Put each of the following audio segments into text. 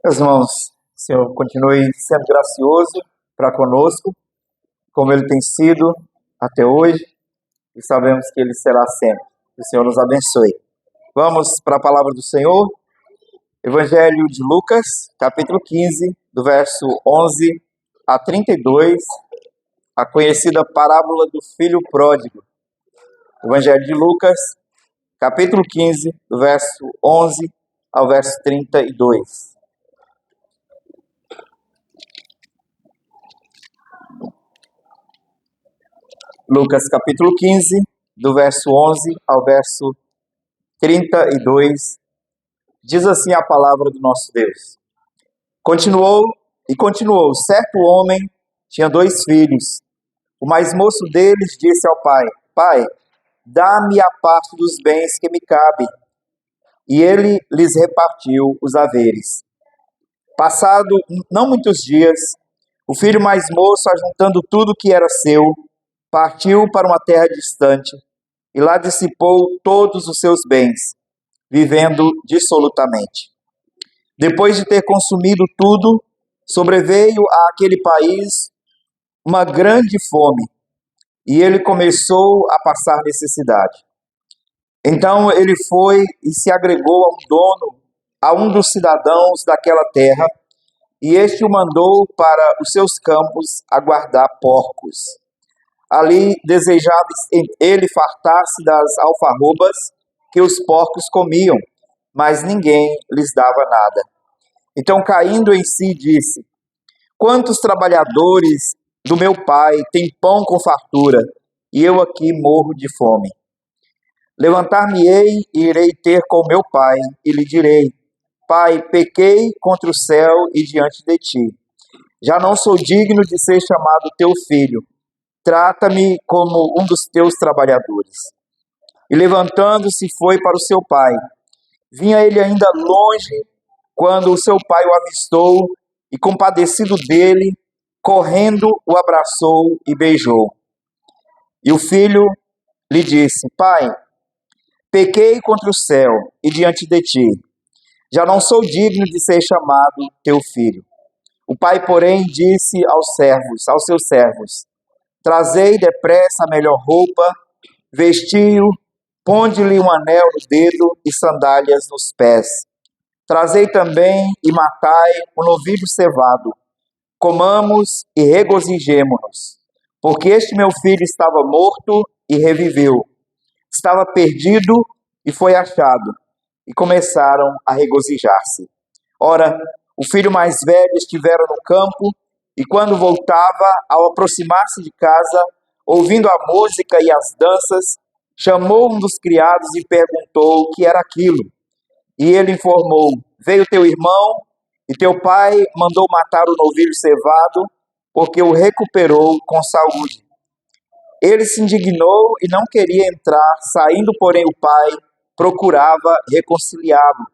Meus irmãos, o Senhor continue sendo gracioso para conosco, como Ele tem sido até hoje, e sabemos que Ele será sempre. Que o Senhor nos abençoe. Vamos para a palavra do Senhor, Evangelho de Lucas, capítulo 15, do verso 11 a 32, a conhecida parábola do filho pródigo. Evangelho de Lucas, capítulo 15, do verso 11 ao verso 32. Lucas capítulo 15, do verso 11 ao verso 32, diz assim a palavra do nosso Deus. Continuou, certo homem tinha 2 filhos. O mais moço deles disse ao pai: Pai, dá-me a parte dos bens que me cabe. E ele lhes repartiu os haveres. Passado não muitos dias, o filho mais moço, ajuntando tudo que era seu, partiu para uma terra distante e lá dissipou todos os seus bens, vivendo dissolutamente. Depois de ter consumido tudo, sobreveio àquele país uma grande fome e ele começou a passar necessidade. Então ele foi e se agregou a um dos cidadãos daquela terra, e este o mandou para os seus campos a guardar porcos. Ali desejava ele fartar-se das alfarrobas que os porcos comiam, mas ninguém lhes dava nada. Então, caindo em si, disse: Quantos trabalhadores do meu pai têm pão com fartura, e eu aqui morro de fome? Levantar-me-ei e irei ter com meu pai, e lhe direi: Pai, pequei contra o céu e diante de ti. Já não sou digno de ser chamado teu filho. Trata-me como um dos teus trabalhadores. E levantando-se foi para o seu pai. Vinha ele ainda longe, quando o seu pai o avistou, e compadecido dele, correndo o abraçou e beijou. E o filho lhe disse: Pai, pequei contra o céu e diante de ti. Já não sou digno de ser chamado teu filho. O pai, porém, disse aos seus servos: Trazei depressa a melhor roupa, vestiu, ponde-lhe um anel no dedo e sandálias nos pés. Trazei também e matai o novilho cevado. Comamos e regozijemo-nos, porque este meu filho estava morto e reviveu. Estava perdido e foi achado. E começaram a regozijar-se. Ora, o filho mais velho estivera no campo, e quando voltava, ao aproximar-se de casa, ouvindo a música e as danças, chamou um dos criados e perguntou o que era aquilo. E ele informou: Veio teu irmão, e teu pai mandou matar o novilho cevado, porque o recuperou com saúde. Ele se indignou e não queria entrar, saindo, porém, o pai procurava reconciliá-lo.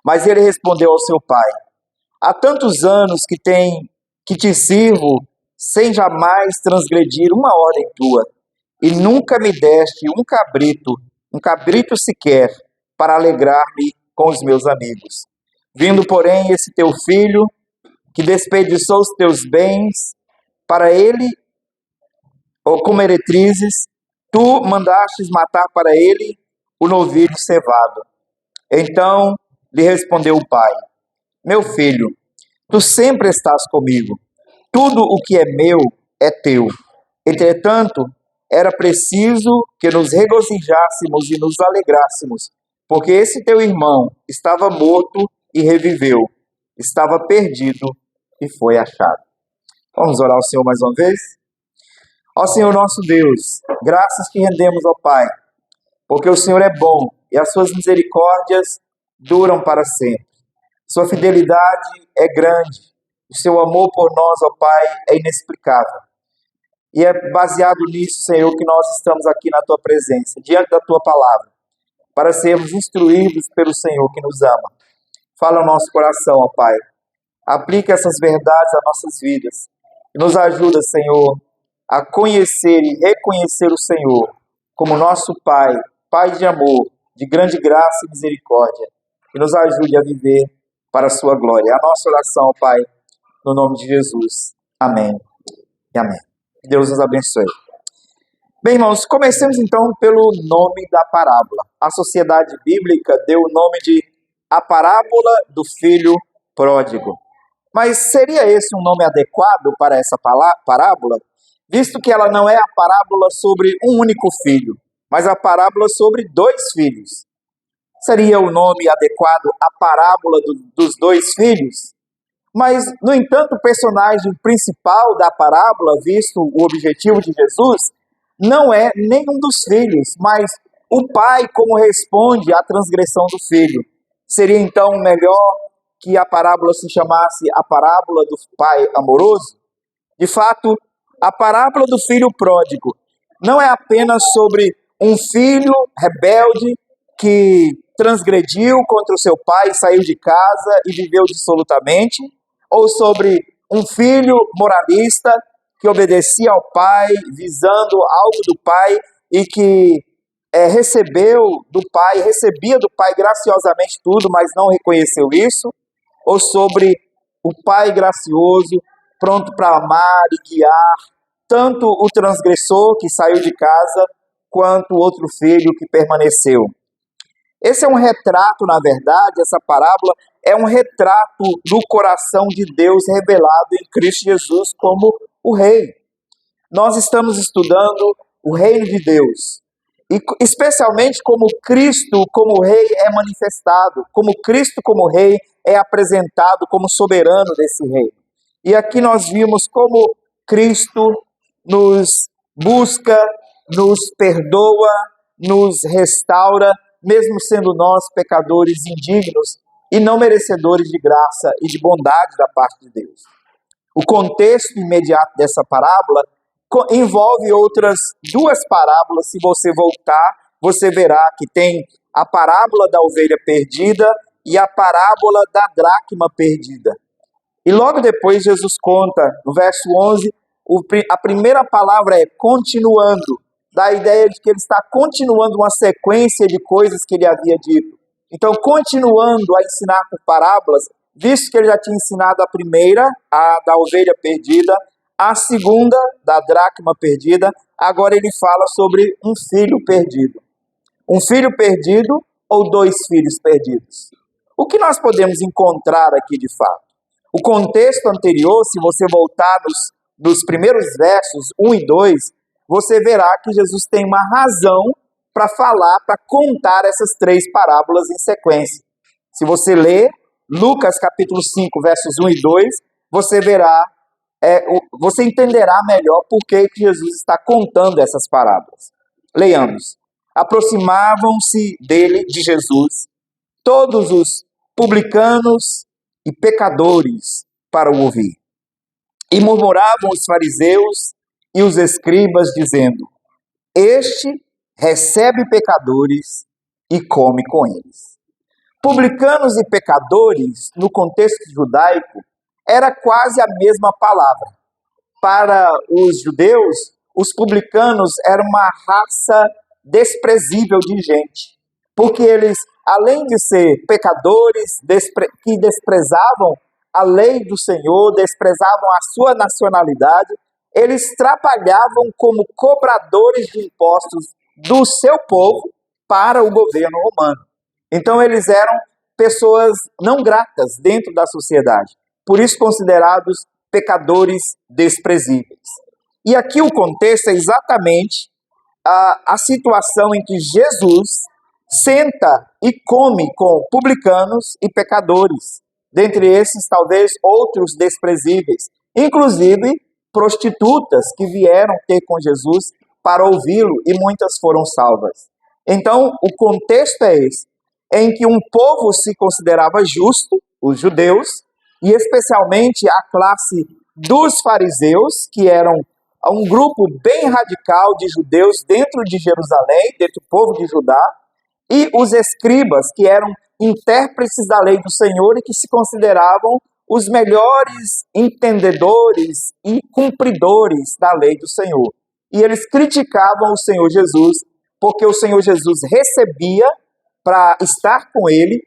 Mas ele respondeu ao seu pai: Há tantos anos que te sirvo, sem jamais transgredir uma ordem tua, e nunca me deste um cabrito sequer, para alegrar-me com os meus amigos. Vindo, porém, esse teu filho, que desperdiçou os teus bens para ele, ou com meretrizes, tu mandastes matar para ele o novilho cevado. Então lhe respondeu o pai: Meu filho, tu sempre estás comigo. Tudo o que é meu é teu. Entretanto, era preciso que nos regozijássemos e nos alegrássemos, porque esse teu irmão estava morto e reviveu. Estava perdido e foi achado. Vamos orar ao Senhor mais uma vez? Ó Senhor nosso Deus, graças te rendemos, ó Pai, porque o Senhor é bom e as suas misericórdias duram para sempre. Sua fidelidade é grande, o seu amor por nós, ó Pai, é inexplicável. E é baseado nisso, Senhor, que nós estamos aqui na Tua presença, diante da Tua palavra, para sermos instruídos pelo Senhor que nos ama. Fala ao nosso coração, ó Pai. Aplica essas verdades às nossas vidas. E nos ajuda, Senhor, a conhecer e reconhecer o Senhor como nosso Pai, Pai de amor, de grande graça e misericórdia. E nos ajude a viver para a sua glória. A nossa oração, Pai, no nome de Jesus. Amém e amém. Que Deus nos abençoe. Bem, irmãos, comecemos então pelo nome da parábola. A Sociedade Bíblica deu o nome de A Parábola do Filho Pródigo. Mas seria esse um nome adequado para essa parábola, visto que ela não é a parábola sobre um único filho, mas a parábola sobre dois filhos? Seria o nome adequado a parábola dos dois filhos? Mas, no entanto, o personagem principal da parábola, visto o objetivo de Jesus, não é nenhum dos filhos, mas o pai como responde à transgressão do filho. Seria então melhor que a parábola se chamasse a parábola do pai amoroso? De fato, a parábola do filho pródigo não é apenas sobre um filho rebelde que transgrediu contra o seu pai, saiu de casa e viveu dissolutamente, ou sobre um filho moralista que obedecia ao pai, visando algo do pai e que recebia do pai graciosamente tudo, mas não reconheceu isso, ou sobre o pai gracioso, pronto para amar e guiar tanto o transgressor que saiu de casa, quanto o outro filho que permaneceu. Esse é um retrato, na verdade, essa parábola é um retrato do coração de Deus revelado em Cristo Jesus como o Rei. Nós estamos estudando o reino de Deus, e especialmente como Cristo como Rei é manifestado, como Cristo como Rei é apresentado como soberano desse reino. E aqui nós vimos como Cristo nos busca, nos perdoa, nos restaura, mesmo sendo nós pecadores indignos e não merecedores de graça e de bondade da parte de Deus. O contexto imediato dessa parábola envolve outras duas parábolas. Se você voltar, você verá que tem a parábola da ovelha perdida e a parábola da dracma perdida. E logo depois Jesus conta, no verso 11, a primeira palavra é continuando, dá a ideia de que ele está continuando uma sequência de coisas que ele havia dito. Então, continuando a ensinar por parábolas, visto que ele já tinha ensinado a primeira, a da ovelha perdida, a segunda, da dracma perdida, agora ele fala sobre um filho perdido. Um filho perdido ou dois filhos perdidos? O que nós podemos encontrar aqui de fato? O contexto anterior, se você voltar nos primeiros versos 1 e 2, você verá que Jesus tem uma razão para falar, para contar essas três parábolas em sequência. Se você ler Lucas capítulo 5, versos 1 e 2, você verá, você entenderá melhor por que Jesus está contando essas parábolas. Leiamos. Aproximavam-se dele, de Jesus, todos os publicanos e pecadores para o ouvir. E murmuravam os fariseus e os escribas, dizendo: este recebe pecadores e come com eles. Publicanos e pecadores, no contexto judaico, era quase a mesma palavra. Para os judeus, os publicanos eram uma raça desprezível de gente, porque eles, além de ser pecadores que desprezavam a lei do Senhor, desprezavam a sua nacionalidade, eles trabalhavam como cobradores de impostos do seu povo para o governo romano. Então eles eram pessoas não gratas dentro da sociedade, por isso considerados pecadores desprezíveis. E aqui o contexto é exatamente a situação em que Jesus senta e come com publicanos e pecadores, dentre esses talvez outros desprezíveis, inclusive prostitutas que vieram ter com Jesus para ouvi-lo e muitas foram salvas. Então, o contexto é esse, em que um povo se considerava justo, os judeus, e especialmente a classe dos fariseus, que eram um grupo bem radical de judeus dentro de Jerusalém, dentro do povo de Judá, e os escribas, que eram intérpretes da lei do Senhor e que se consideravam os melhores entendedores e cumpridores da lei do Senhor. E eles criticavam o Senhor Jesus, porque o Senhor Jesus recebia para estar com ele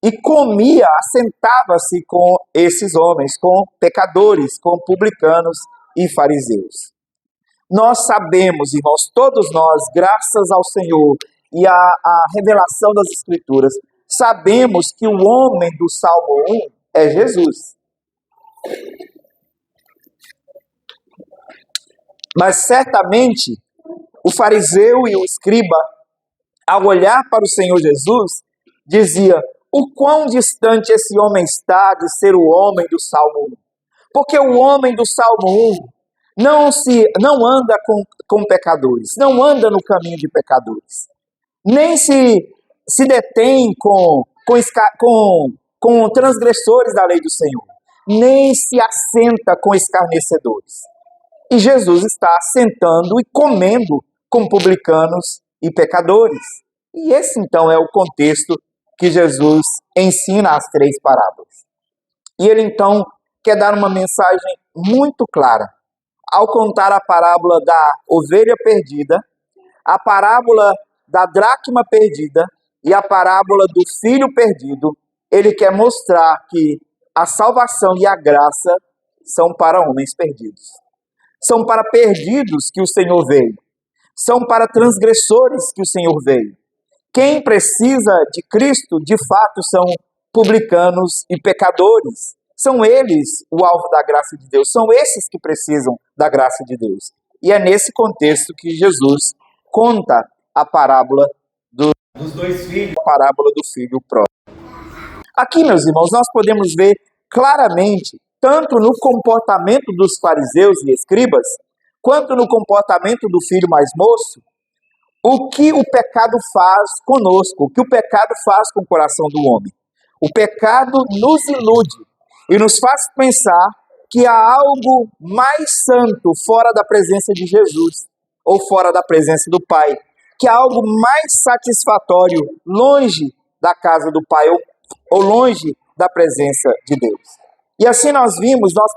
e comia, assentava-se com esses homens, com pecadores, com publicanos e fariseus. Nós sabemos, irmãos, todos nós, graças ao Senhor e à revelação das Escrituras, sabemos que o homem do Salmo 1 é Jesus. Mas certamente o fariseu e o escriba, ao olhar para o Senhor Jesus, dizia: o quão distante esse homem está de ser o homem do Salmo 1. Porque o homem do Salmo 1 não anda com pecadores, não anda no caminho de pecadores, nem se detém com transgressores da lei do Senhor, nem se assenta com escarnecedores. E Jesus está sentando e comendo com publicanos e pecadores. E esse então é o contexto que Jesus ensina as 3 parábolas. E ele então quer dar uma mensagem muito clara. Ao contar a parábola da ovelha perdida, a parábola da dracma perdida e a parábola do filho perdido, ele quer mostrar que a salvação e a graça são para homens perdidos. São para perdidos que o Senhor veio. São para transgressores que o Senhor veio. Quem precisa de Cristo, de fato, são publicanos e pecadores. São eles o alvo da graça de Deus. São esses que precisam da graça de Deus. E é nesse contexto que Jesus conta a parábola dos 2 filhos, a parábola do filho pródigo. Aqui, meus irmãos, nós podemos ver claramente, tanto no comportamento dos fariseus e escribas, quanto no comportamento do filho mais moço, o que o pecado faz conosco, o que o pecado faz com o coração do homem. O pecado nos ilude e nos faz pensar que há algo mais santo fora da presença de Jesus ou fora da presença do Pai, que há algo mais satisfatório longe da casa do Pai ou longe da presença de Deus. E assim nós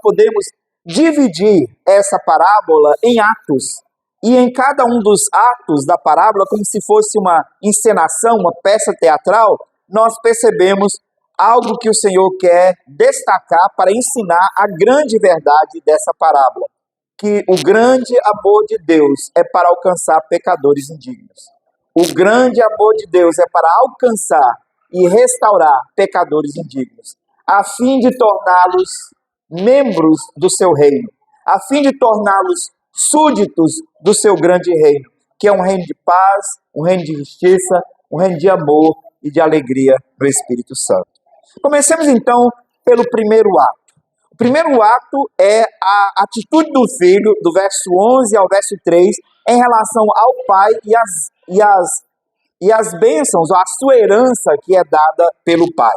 podemos dividir essa parábola em atos. E em cada um dos atos da parábola, como se fosse uma encenação, uma peça teatral, nós percebemos algo que o Senhor quer destacar para ensinar a grande verdade dessa parábola, que o grande amor de Deus é para alcançar pecadores indignos. O grande amor de Deus é para alcançar e restaurar pecadores indignos, a fim de torná-los membros do seu reino, a fim de torná-los súditos do seu grande reino, que é um reino de paz, um reino de justiça, um reino de amor e de alegria do Espírito Santo. Comecemos então pelo primeiro ato. O primeiro ato é a atitude do filho, do verso 11 ao verso 3, em relação ao pai e as bênçãos, a sua herança que é dada pelo pai.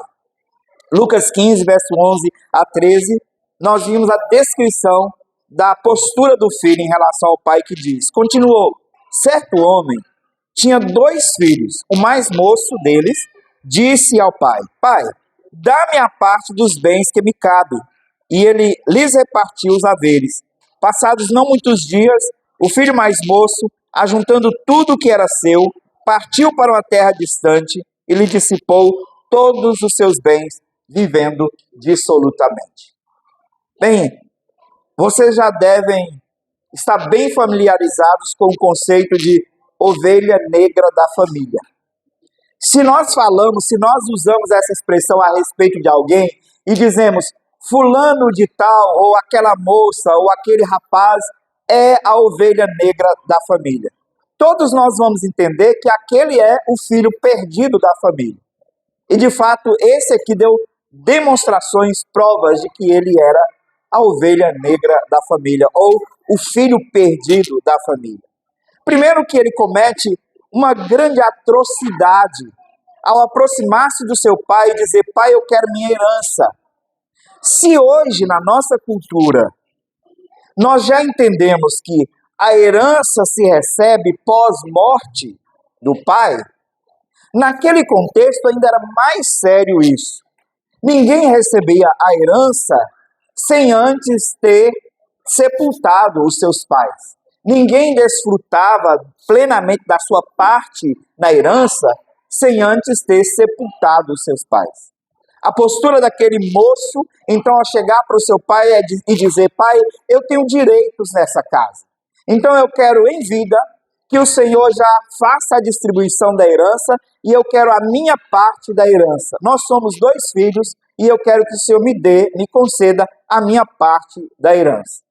Lucas 15, verso 11 a 13, nós vimos a descrição da postura do filho em relação ao pai, que diz, continuou, certo homem tinha 2 filhos, o mais moço deles disse ao pai, pai, dá-me a parte dos bens que me cabe. E ele lhes repartiu os haveres. Passados não muitos dias, o filho mais moço, ajuntando tudo o que era seu, partiu para uma terra distante e lhe dissipou todos os seus bens, vivendo dissolutamente. Bem, vocês já devem estar bem familiarizados com o conceito de ovelha negra da família. Se nós usamos essa expressão a respeito de alguém e dizemos fulano de tal, ou aquela moça, ou aquele rapaz é a ovelha negra da família, todos nós vamos entender que aquele é o filho perdido da família. E de fato, esse aqui deu demonstrações, provas de que ele era a ovelha negra da família, ou o filho perdido da família. Primeiro que ele comete uma grande atrocidade ao aproximar-se do seu pai e dizer, pai, eu quero minha herança. Se hoje, na nossa cultura, nós já entendemos que a herança se recebe pós-morte do pai, naquele contexto ainda era mais sério isso. Ninguém recebia a herança sem antes ter sepultado os seus pais. Ninguém desfrutava plenamente da sua parte na herança sem antes ter sepultado os seus pais. A postura daquele moço, então, ao chegar para o seu pai e dizer: pai, eu tenho direitos nessa casa. Então, eu quero em vida que o Senhor já faça a distribuição da herança e eu quero a minha parte da herança. Nós somos 2 filhos e eu quero que o Senhor me conceda a minha parte da herança.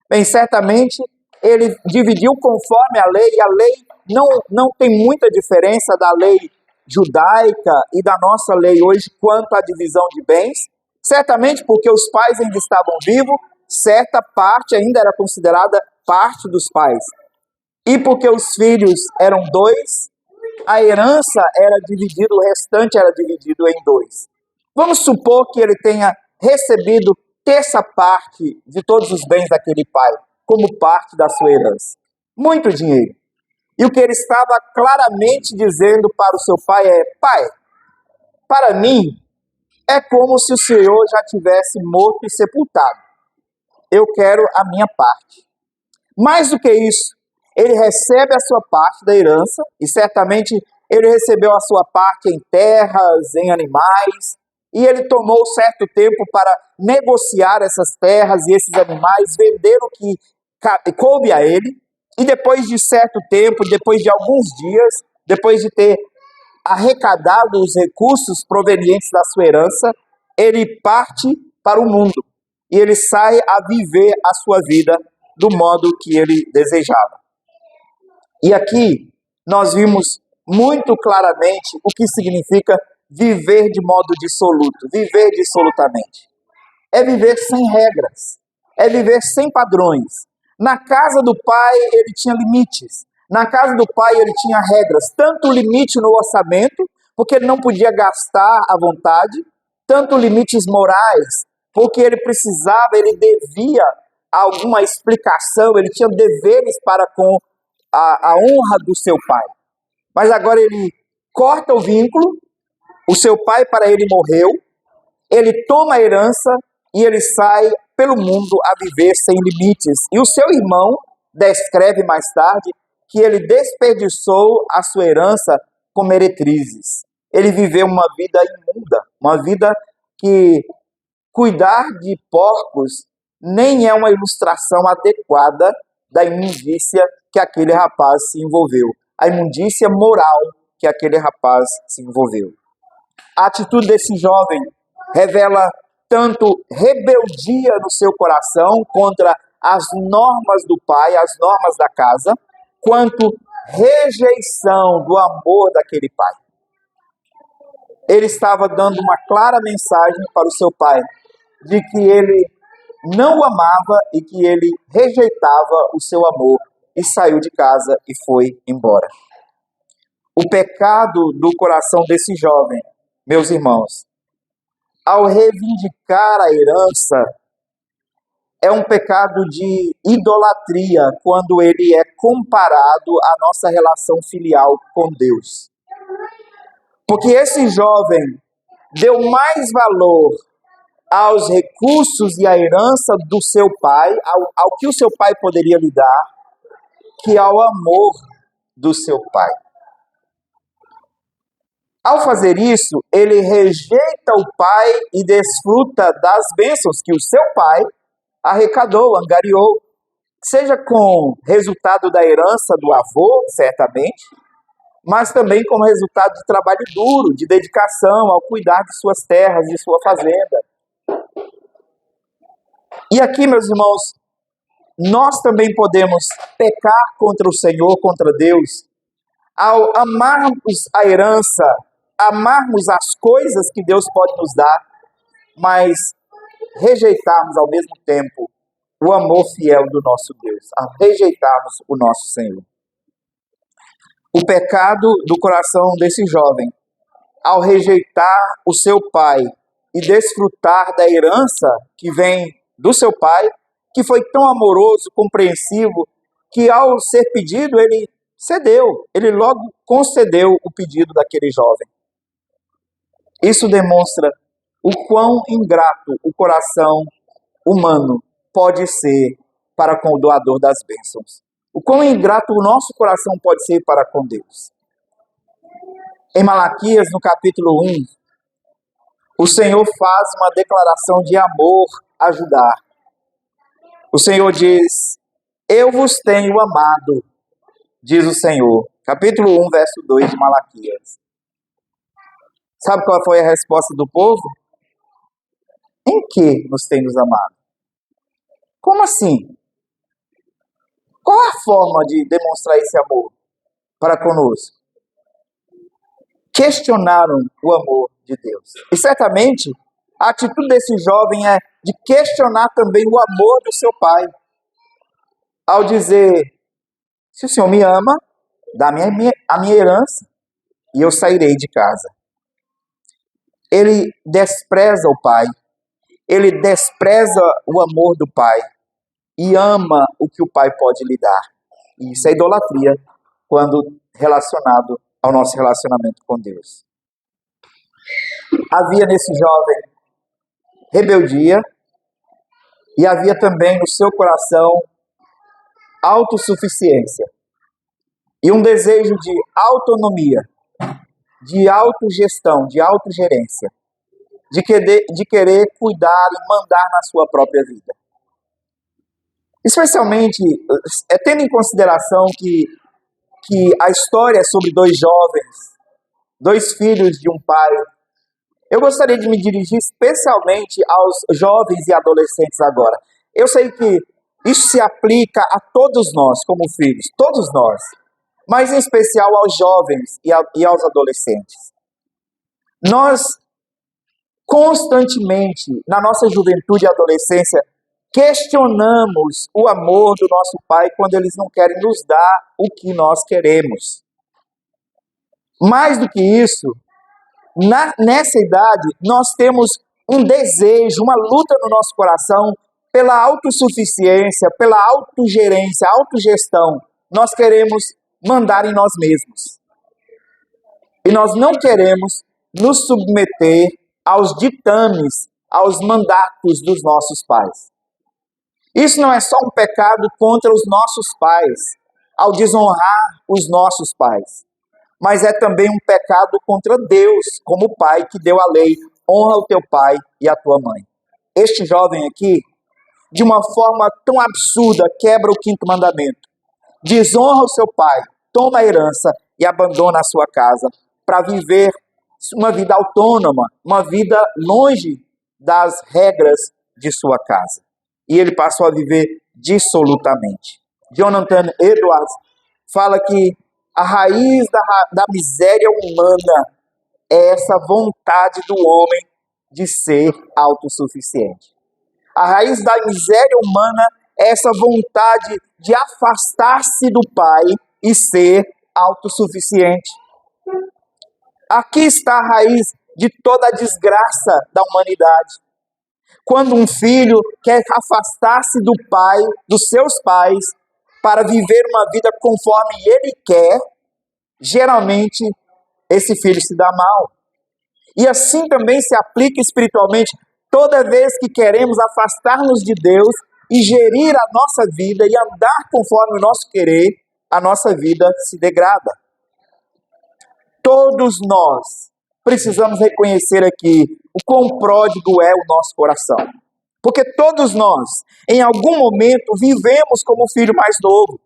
Bem, certamente ele dividiu conforme a lei, e a lei não tem muita diferença da lei judaica e da nossa lei hoje quanto à divisão de bens, certamente porque os pais ainda estavam vivos, certa parte ainda era considerada parte dos pais. E porque os filhos eram 2, a herança era dividida, o restante era dividido em 2. Vamos supor que ele tenha recebido terça parte de todos os bens daquele pai, como parte da sua herança. Muito dinheiro. E o que ele estava claramente dizendo para o seu pai é: pai, para mim é como se o Senhor já tivesse morto e sepultado. Eu quero a minha parte. Mais do que isso, ele recebe a sua parte da herança, e certamente ele recebeu a sua parte em terras, em animais, e ele tomou certo tempo para negociar essas terras e esses animais, vender o que coube a ele, e depois de certo tempo, depois de alguns dias, depois de ter arrecadado os recursos provenientes da sua herança, ele parte para o mundo, e ele sai a viver a sua vida do modo que ele desejava. E aqui nós vimos muito claramente o que significa viver de modo dissoluto, viver dissolutamente. É viver sem regras, é viver sem padrões. Na casa do pai ele tinha limites, na casa do pai ele tinha regras, tanto limite no orçamento, porque ele não podia gastar à vontade, tanto limites morais, porque ele precisava, ele devia alguma explicação, ele tinha deveres para com a honra do seu pai. Mas agora ele corta o vínculo, o seu pai para ele morreu, ele toma a herança e ele sai pelo mundo a viver sem limites. E o seu irmão descreve mais tarde que ele desperdiçou a sua herança com meretrizes. Ele viveu uma vida imunda, uma vida que cuidar de porcos nem é uma ilustração adequada da imundícia que aquele rapaz se envolveu, a imundícia moral que aquele rapaz se envolveu. A atitude desse jovem revela tanto rebeldia no seu coração contra as normas do pai, as normas da casa, quanto rejeição do amor daquele pai. Ele estava dando uma clara mensagem para o seu pai, de que ele não o amava e que ele rejeitava o seu amor e saiu de casa e foi embora. O pecado do coração desse jovem, meus irmãos, ao reivindicar a herança, é um pecado de idolatria quando ele é comparado à nossa relação filial com Deus. Porque esse jovem deu mais valor aos recursos e à herança do seu pai, ao que o seu pai poderia lhe dar, que ao amor do seu pai. Ao fazer isso, ele rejeita o pai e desfruta das bênçãos que o seu pai arrecadou, angariou, seja com resultado da herança do avô, certamente, mas também como resultado de trabalho duro, de dedicação ao cuidar de suas terras, de sua fazenda. E aqui, meus irmãos, nós também podemos pecar contra o Senhor, contra Deus, ao amarmos a herança, amarmos as coisas que Deus pode nos dar, mas rejeitarmos ao mesmo tempo o amor fiel do nosso Deus, a rejeitarmos o nosso Senhor. O pecado do coração desse jovem, ao rejeitar o seu pai e desfrutar da herança que vem do seu pai, que foi tão amoroso, compreensivo, que ao ser pedido, ele cedeu, ele logo concedeu o pedido daquele jovem. Isso demonstra o quão ingrato o coração humano pode ser para com o doador das bênçãos. O quão ingrato o nosso coração pode ser para com Deus. Em Malaquias, no capítulo 1, o Senhor faz uma declaração de amor a Judá. O Senhor diz: eu vos tenho amado, diz o Senhor. Capítulo 1, verso 2 de Malaquias. Sabe qual foi a resposta do povo? Em que nos tem nos amado? Como assim? Qual a forma de demonstrar esse amor para conosco? Questionaram o amor de Deus. E certamente a atitude desse jovem é de questionar também o amor do seu pai. Ao dizer: se o Senhor me ama, dá-me a minha herança e eu sairei de casa. Ele despreza o pai, ele despreza o amor do pai e ama o que o pai pode lhe dar. E isso é idolatria quando relacionado ao nosso relacionamento com Deus. Havia nesse jovem rebeldia e havia também no seu coração autossuficiência e um desejo de autonomia, de autogestão, de autogerência, de querer cuidar e mandar na sua própria vida. Especialmente, tendo em consideração que a história é sobre dois jovens, dois filhos de um pai, eu gostaria de me dirigir especialmente aos jovens e adolescentes agora. Eu sei que isso se aplica a todos nós como filhos, todos nós, mas em especial aos jovens e aos adolescentes. Nós constantemente, na nossa juventude e adolescência, questionamos o amor do nosso pai quando eles não querem nos dar o que nós queremos. Mais do que isso, nessa idade, nós temos um desejo, uma luta no nosso coração pela autossuficiência, pela autogerência, autogestão. Nós queremos mandar em nós mesmos. E nós não queremos nos submeter aos ditames, aos mandatos dos nossos pais. Isso não é só um pecado contra os nossos pais, ao desonrar os nossos pais, mas é também um pecado contra Deus, como pai que deu a lei: honra o teu pai e a tua mãe. Este jovem aqui, de uma forma tão absurda, quebra o quinto mandamento. Desonra o seu pai, toma a herança e abandona a sua casa para viver uma vida autônoma, uma vida longe das regras de sua casa. E ele passou a viver dissolutamente. Jonathan Edwards fala que a raiz da miséria humana é essa vontade do homem de ser autossuficiente. A raiz da miséria humana é essa vontade de afastar-se do pai e ser autossuficiente. Aqui está a raiz de toda a desgraça da humanidade. Quando um filho quer afastar-se do pai, dos seus pais, para viver uma vida conforme ele quer, geralmente esse filho se dá mal. E assim também se aplica espiritualmente toda vez que queremos afastar-nos de Deus e gerir a nossa vida e andar conforme o nosso querer, a nossa vida se degrada. Todos nós precisamos reconhecer aqui o quão pródigo é o nosso coração. Porque todos nós, em algum momento, vivemos como o filho mais novo,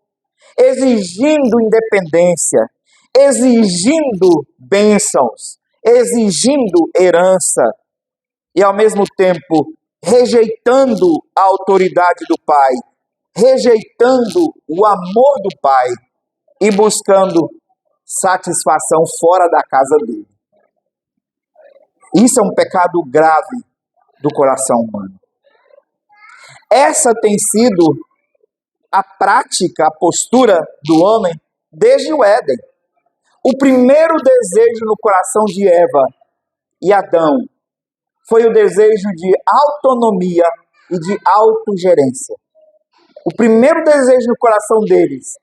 exigindo independência, exigindo bênçãos, exigindo herança e, ao mesmo tempo, rejeitando a autoridade do pai, rejeitando o amor do pai e buscando satisfação fora da casa dele. Isso é um pecado grave do coração humano. Essa tem sido a prática, a postura do homem desde o Éden. O primeiro desejo no coração de Eva e Adão foi o desejo de autonomia e de autogerência. O primeiro desejo no coração deles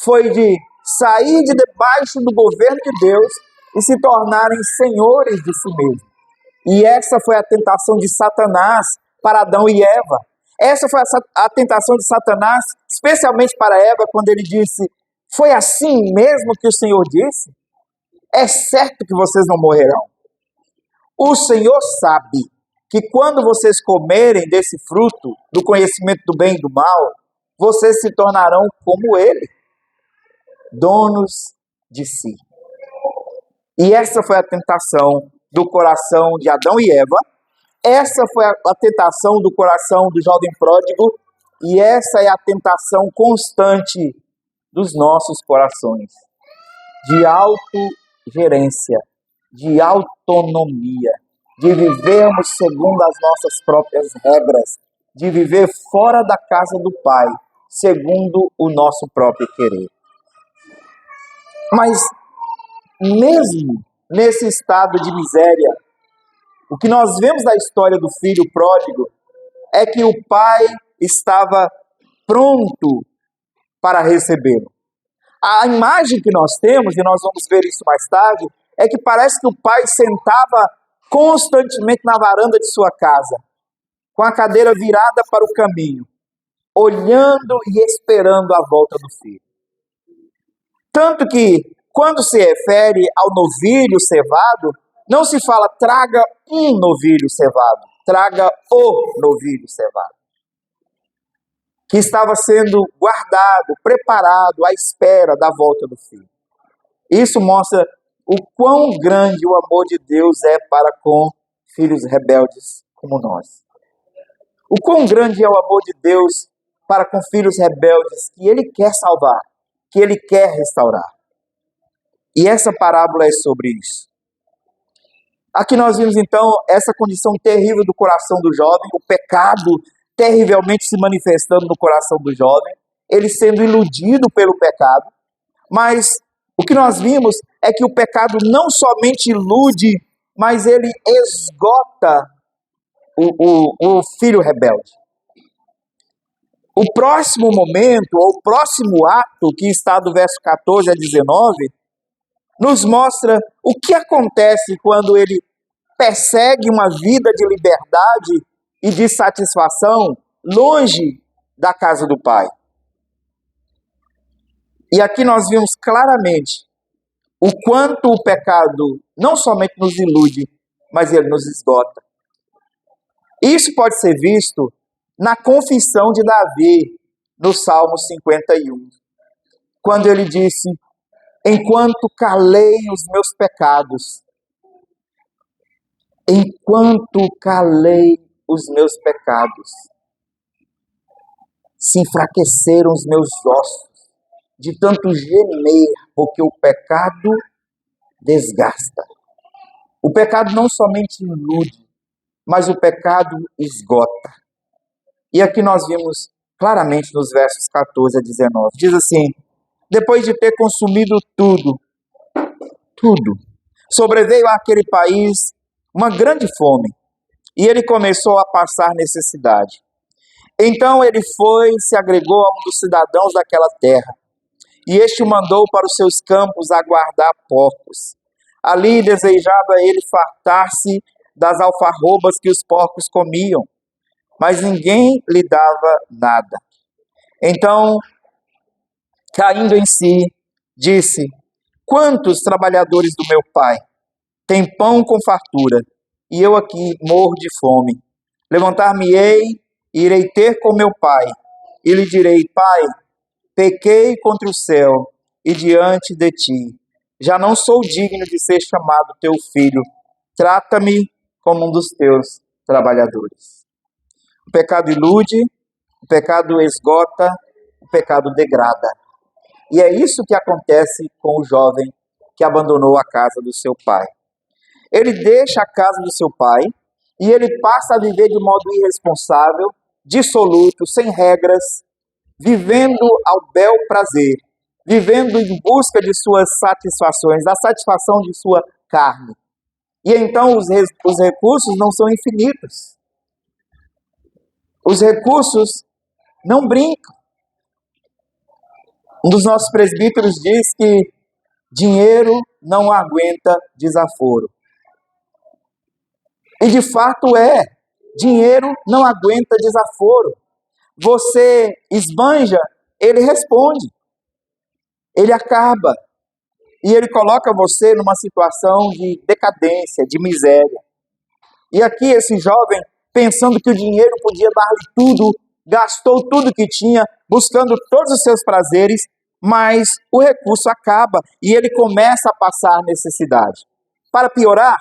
foi de sair de debaixo do governo de Deus e se tornarem senhores de si mesmos. E essa foi a tentação de Satanás para Adão e Eva. Essa foi a tentação de Satanás, especialmente para Eva, quando ele disse: foi assim mesmo que o Senhor disse? É certo que vocês não morrerão. O Senhor sabe que quando vocês comerem desse fruto, do conhecimento do bem e do mal, vocês se tornarão como ele, donos de si. E essa foi a tentação do coração de Adão e Eva, essa foi a tentação do coração do jovem pródigo, e essa é a tentação constante dos nossos corações, de autogerência, de autonomia, de vivermos segundo as nossas próprias regras, de viver fora da casa do Pai, segundo o nosso próprio querer. Mas, mesmo nesse estado de miséria, o que nós vemos na história do filho pródigo é que o pai estava pronto para recebê-lo. A imagem que nós temos, e nós vamos ver isso mais tarde, é que parece que o pai sentava constantemente na varanda de sua casa, com a cadeira virada para o caminho, olhando e esperando a volta do filho. Tanto que, quando se refere ao novilho cevado, não se fala traga um novilho cevado, traga o novilho cevado, que estava sendo guardado, preparado à espera da volta do filho. Isso mostra o quão grande o amor de Deus é para com filhos rebeldes como nós. O quão grande é o amor de Deus para com filhos rebeldes que Ele quer salvar, que Ele quer restaurar. E essa parábola é sobre isso. Aqui nós vimos então essa condição terrível do coração do jovem, o pecado terrivelmente se manifestando no coração do jovem, ele sendo iludido pelo pecado, mas o que nós vimos é que o pecado não somente ilude, mas ele esgota o filho rebelde. O próximo momento, ou o próximo ato, que está do verso 14 a 19, nos mostra o que acontece quando ele persegue uma vida de liberdade e de satisfação longe da casa do Pai. E aqui nós vimos claramente o quanto o pecado não somente nos ilude, mas ele nos esgota. Isso pode ser visto na confissão de Davi, no Salmo 51, quando ele disse: enquanto calei os meus pecados, enquanto calei os meus pecados, se enfraqueceram os meus ossos, de tanto gemer, porque o pecado desgasta. O pecado não somente ilude, mas o pecado esgota. E aqui nós vimos claramente nos versos 14 a 19. Diz assim: depois de ter consumido tudo, sobreveio àquele país uma grande fome, e ele começou a passar necessidade. Então ele foi e se agregou a um dos cidadãos daquela terra, e este o mandou para os seus campos a guardar porcos. Ali desejava ele fartar-se das alfarrobas que os porcos comiam, mas ninguém lhe dava nada. Então, caindo em si, disse: quantos trabalhadores do meu pai têm pão com fartura, e eu aqui morro de fome? Levantar-me-ei e irei ter com meu pai, e lhe direi: pai, pequei contra o céu e diante de ti. Já não sou digno de ser chamado teu filho. Trata-me como um dos teus trabalhadores. O pecado ilude, o pecado esgota, o pecado degrada. E é isso que acontece com o jovem que abandonou a casa do seu pai. Ele deixa a casa do seu pai e ele passa a viver de modo irresponsável, dissoluto, sem regras, vivendo ao bel prazer, vivendo em busca de suas satisfações, da satisfação de sua carne. E então os recursos não são infinitos. Os recursos não brincam. Um dos nossos presbíteros diz que dinheiro não aguenta desaforo. E de fato dinheiro não aguenta desaforo. Você esbanja, ele responde. Ele acaba. E ele coloca você numa situação de decadência, de miséria. E aqui esse jovem, pensando que o dinheiro podia dar-lhe tudo, gastou tudo que tinha, buscando todos os seus prazeres, mas o recurso acaba e ele começa a passar necessidade. Para piorar,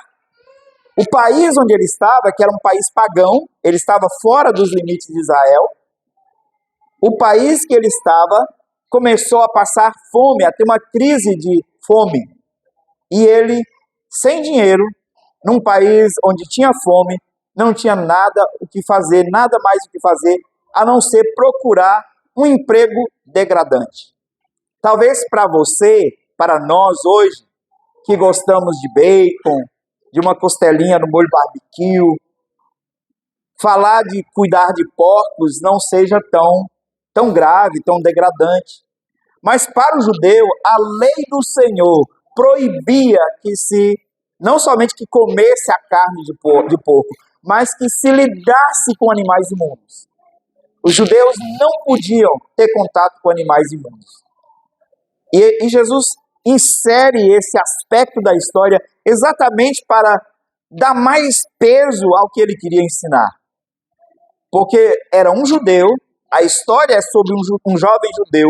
o país onde ele estava, que era um país pagão, ele estava fora dos limites de Israel, o país que ele estava começou a passar fome, a ter uma crise de fome. E ele, sem dinheiro, num país onde tinha fome, não tinha nada o que fazer, nada mais o que fazer, a não ser procurar um emprego degradante. Talvez para você, para nós hoje, que gostamos de bacon, de uma costelinha no molho barbecue, falar de cuidar de porcos não seja tão grave, tão degradante. Mas para o judeu, a lei do Senhor proibia que não somente que comesse a carne de porco, mas que se lidasse com animais imundos. Os judeus não podiam ter contato com animais imundos. E Jesus insere esse aspecto da história exatamente para dar mais peso ao que ele queria ensinar. Porque era um judeu, a história é sobre um jovem judeu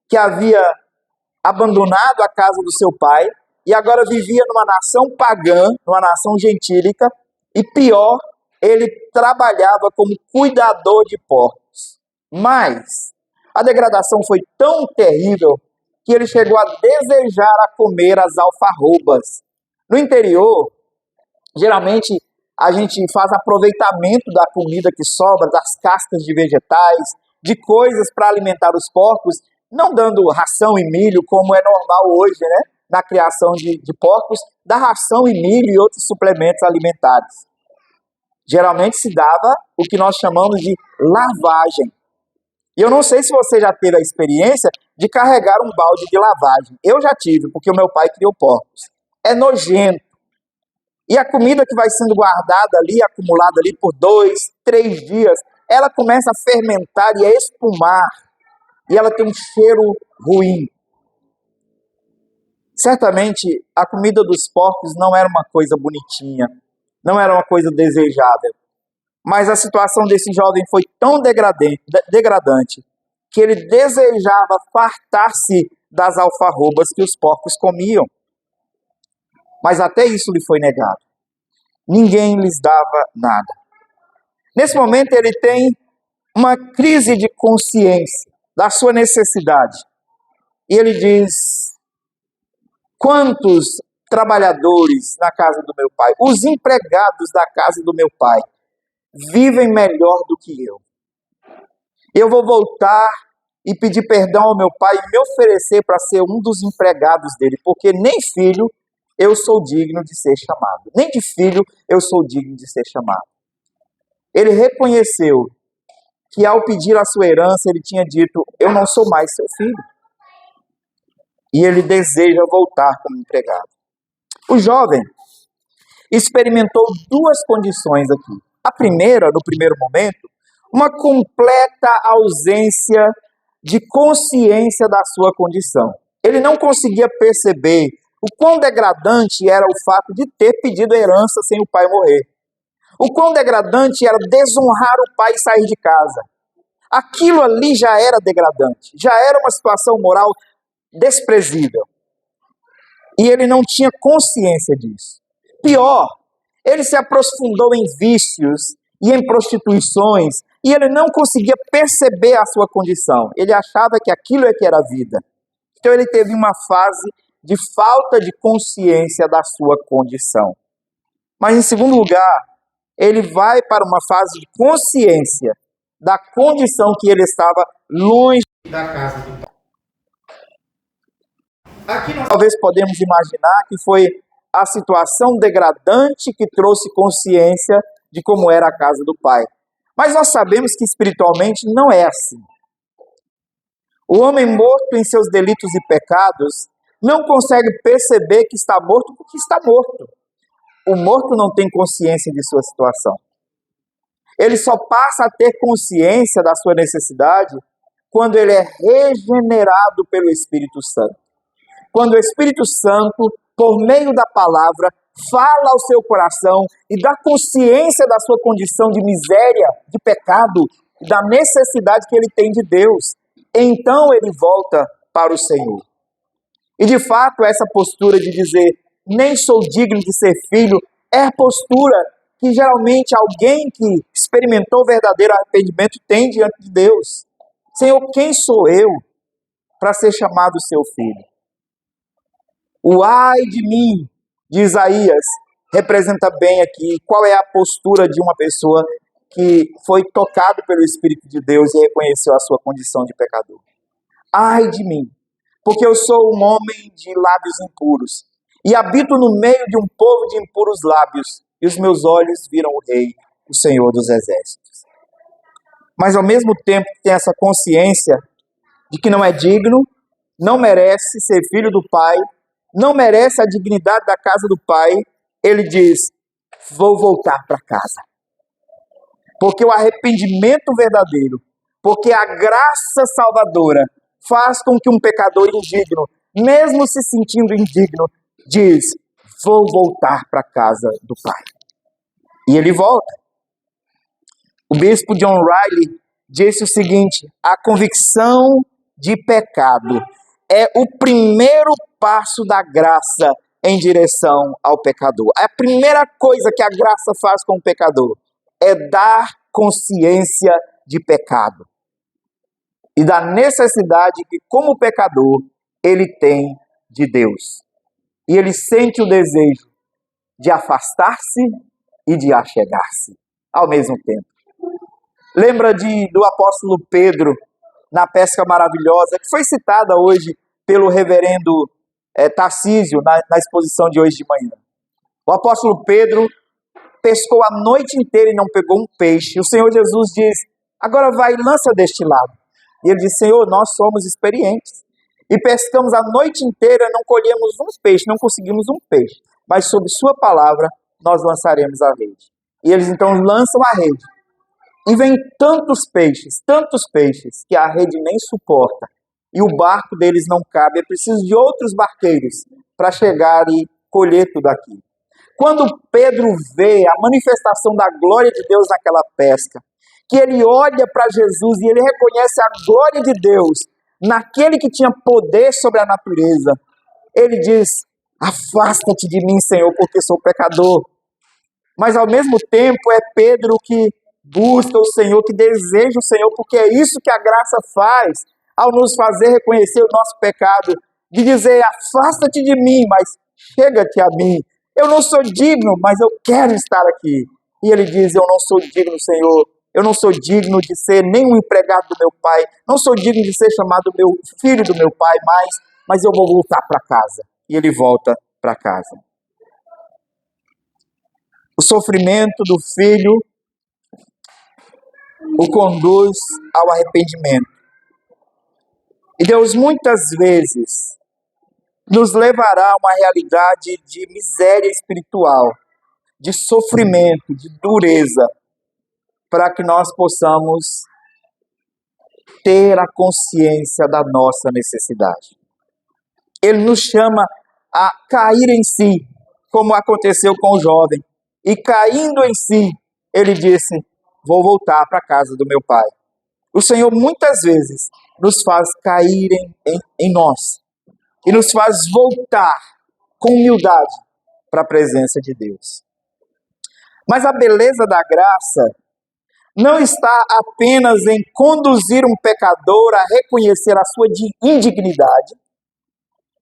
que havia abandonado a casa do seu pai e agora vivia numa nação pagã, numa nação gentílica, e pior, ele trabalhava como cuidador de porcos. Mas a degradação foi tão terrível que ele chegou a desejar a comer as alfarrobas. No interior, geralmente a gente faz aproveitamento da comida que sobra, das cascas de vegetais, de coisas para alimentar os porcos, não dando ração e milho, como é normal hoje, né? Na criação de porcos, da ração e milho e outros suplementos alimentares. Geralmente se dava o que nós chamamos de lavagem. E eu não sei se você já teve a experiência de carregar um balde de lavagem. Eu já tive, porque o meu pai criou porcos. É nojento. E a comida que vai sendo guardada ali, acumulada ali por 2, 3 dias, ela começa a fermentar e a espumar. E ela tem um cheiro ruim. Certamente, a comida dos porcos não era uma coisa bonitinha, não era uma coisa desejável. Mas a situação desse jovem foi tão degradante que ele desejava fartar-se das alfarrobas que os porcos comiam. Mas até isso lhe foi negado. Ninguém lhes dava nada. Nesse momento ele tem uma crise de consciência da sua necessidade. E ele diz: quantos trabalhadores na casa do meu pai, os empregados da casa do meu pai, vivem melhor do que eu. Eu vou voltar e pedir perdão ao meu pai e me oferecer para ser um dos empregados dele, porque nem filho eu sou digno de ser chamado. Nem de filho eu sou digno de ser chamado. Ele reconheceu que ao pedir a sua herança, ele tinha dito: eu não sou mais seu filho. E ele deseja voltar como empregado. O jovem experimentou 2 condições aqui. A primeira, no primeiro momento, uma completa ausência de consciência da sua condição. Ele não conseguia perceber o quão degradante era o fato de ter pedido herança sem o pai morrer. O quão degradante era desonrar o pai e sair de casa. Aquilo ali já era degradante, já era uma situação moral desprezível. E ele não tinha consciência disso. Pior, ele se aprofundou em vícios e em prostituições, e ele não conseguia perceber a sua condição. Ele achava que aquilo é que era a vida. Então ele teve uma fase de falta de consciência da sua condição. Mas em segundo lugar, ele vai para uma fase de consciência da condição que ele estava longe da casa do pai. Aqui nós talvez podemos imaginar que foi a situação degradante que trouxe consciência de como era a casa do pai. Mas nós sabemos que espiritualmente não é assim. O homem morto em seus delitos e pecados não consegue perceber que está morto porque está morto. O morto não tem consciência de sua situação. Ele só passa a ter consciência da sua necessidade quando ele é regenerado pelo Espírito Santo. Quando o Espírito Santo por meio da palavra, fala ao seu coração e dá consciência da sua condição de miséria, de pecado, da necessidade que ele tem de Deus. Então ele volta para o Senhor. E de fato, essa postura de dizer, nem sou digno de ser filho, é a postura que geralmente alguém que experimentou o verdadeiro arrependimento tem diante de Deus. Senhor, quem sou eu para ser chamado seu filho? O ai de mim, de Isaías, representa bem aqui qual é a postura de uma pessoa que foi tocado pelo Espírito de Deus e reconheceu a sua condição de pecador. Ai de mim, porque eu sou um homem de lábios impuros e habito no meio de um povo de impuros lábios, e os meus olhos viram o Rei, o Senhor dos Exércitos. Mas ao mesmo tempo que tem essa consciência de que não é digno, não merece ser filho do Pai, não merece a dignidade da casa do Pai, ele diz, vou voltar para casa. Porque o arrependimento verdadeiro, porque a graça salvadora faz com que um pecador indigno, mesmo se sentindo indigno, diz, vou voltar para a casa do Pai. E ele volta. O bispo John Riley disse o seguinte, a convicção de pecado é o primeiro passo da graça em direção ao pecador. A primeira coisa que a graça faz com o pecador é dar consciência de pecado e da necessidade que, como pecador, ele tem de Deus. E ele sente o desejo de afastar-se e de achegar-se ao mesmo tempo. Lembra do apóstolo Pedro na pesca maravilhosa, que foi citada hoje pelo reverendo Tarcísio na exposição de hoje de manhã. O apóstolo Pedro pescou a noite inteira e não pegou um peixe. O Senhor Jesus diz, agora vai e lança deste lado. E ele diz, Senhor, nós somos experientes. E pescamos a noite inteira, não colhemos um peixe, não conseguimos um peixe. Mas sob sua palavra, nós lançaremos a rede. E eles então lançam a rede. E vem tantos peixes, que a rede nem suporta. E o barco deles não cabe, é preciso de outros barqueiros para chegar e colher tudo aquilo. Quando Pedro vê a manifestação da glória de Deus naquela pesca, que ele olha para Jesus e ele reconhece a glória de Deus naquele que tinha poder sobre a natureza, ele diz, afasta-te de mim, Senhor, porque sou pecador. Mas ao mesmo tempo é Pedro que busca o Senhor, que deseja o Senhor, porque é isso que a graça faz, ao nos fazer reconhecer o nosso pecado, de dizer, afasta-te de mim, mas chega-te a mim. Eu não sou digno, mas eu quero estar aqui. E ele diz, eu não sou digno, Senhor, eu não sou digno de ser nem um empregado do meu pai, não sou digno de ser chamado meu filho do meu pai, mas eu vou voltar para casa. E ele volta para casa. O sofrimento do filho o conduz ao arrependimento. E Deus muitas vezes nos levará a uma realidade de miséria espiritual, de sofrimento, de dureza, para que nós possamos ter a consciência da nossa necessidade. Ele nos chama a cair em si, como aconteceu com o jovem. E caindo em si, ele disse, vou voltar para a casa do meu pai. O Senhor muitas vezes nos faz cair em nós e nos faz voltar com humildade para a presença de Deus. Mas a beleza da graça não está apenas em conduzir um pecador a reconhecer a sua indignidade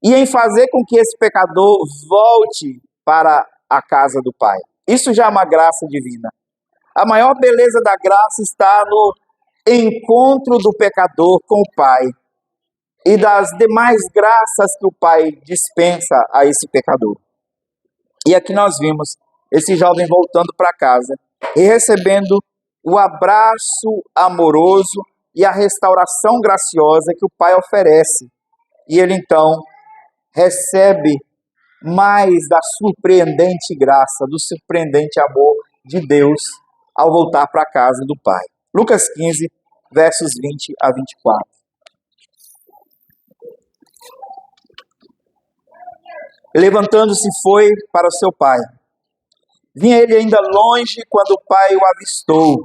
e em fazer com que esse pecador volte para a casa do Pai. Isso já é uma graça divina. A maior beleza da graça está no encontro do pecador com o Pai e das demais graças que o Pai dispensa a esse pecador. E aqui nós vimos esse jovem voltando para casa e recebendo o abraço amoroso e a restauração graciosa que o Pai oferece. E ele então recebe mais da surpreendente graça, do surpreendente amor de Deus ao voltar para a casa do Pai. Lucas 15, versos 20 a 24. Levantando-se, foi para o seu pai. Vinha ele ainda longe quando o pai o avistou.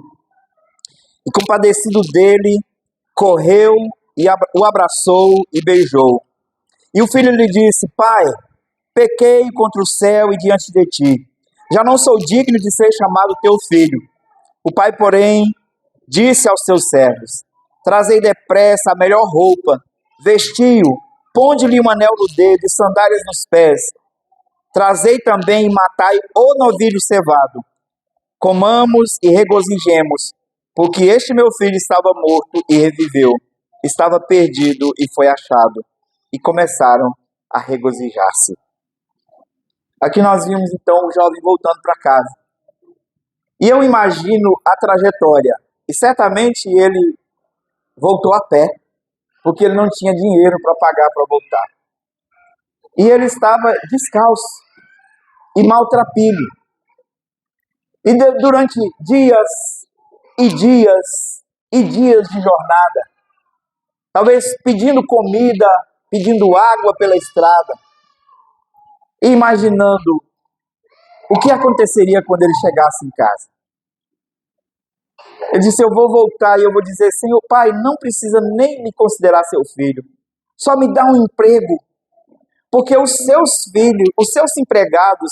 E compadecido dele, correu e o abraçou e beijou. E o filho lhe disse: Pai, pequei contra o céu e diante de ti. Já não sou digno de ser chamado teu filho. O pai, porém, disse aos seus servos: Trazei depressa a melhor roupa, vestiu, ponde-lhe um anel no dedo e sandálias nos pés. Trazei também e matai o novilho cevado. Comamos e regozijemos, porque este meu filho estava morto e reviveu, estava perdido e foi achado. E começaram a regozijar-se. Aqui nós vimos então o jovem voltando para casa. E eu imagino a trajetória. E certamente ele voltou a pé, porque ele não tinha dinheiro para pagar para voltar. E ele estava descalço e maltrapilho. E durante dias e dias e dias de jornada, talvez pedindo comida, pedindo água pela estrada, e imaginando o que aconteceria quando ele chegasse em casa. Ele disse: eu vou voltar e eu vou dizer: Senhor Pai, não precisa nem me considerar seu filho, só me dá um emprego, porque os seus filhos, os seus empregados